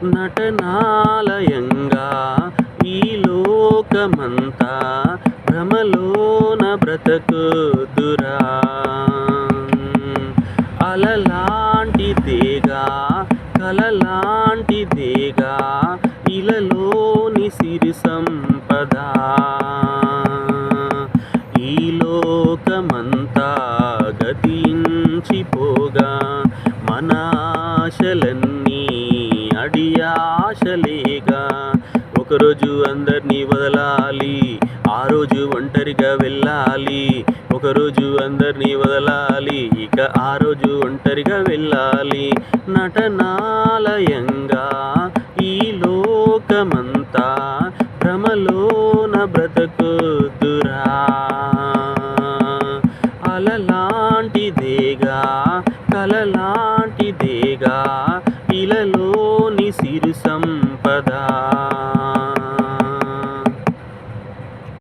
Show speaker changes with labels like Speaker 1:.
Speaker 1: నటనాలయంగా ఈ లోకమంతా భ్రమలోన బ్రతకుదురా. అలలాంటిదేగా కలలాంటిదేగా ఇలలోని సిరి సంపద. ఈ లోకమంతా గతించిపోగా మన ఆశలన్నీ అడియాశలేగా. ఒకరోజు అందరినీ వదలాలి, ఆ రోజు ఒంటరిగా వెళ్ళాలి. ఒకరోజు అందరినీ వదలాలి, ఇక ఆ రోజు ఒంటరిగా వెళ్ళాలి. నటనాలయంగా ఈ లోకమంతా భ్రమలోన బ్రతకుదురా. అలలాంటిదేగా కలలాంటిదేగా ఇలలోని సిరి సంపద.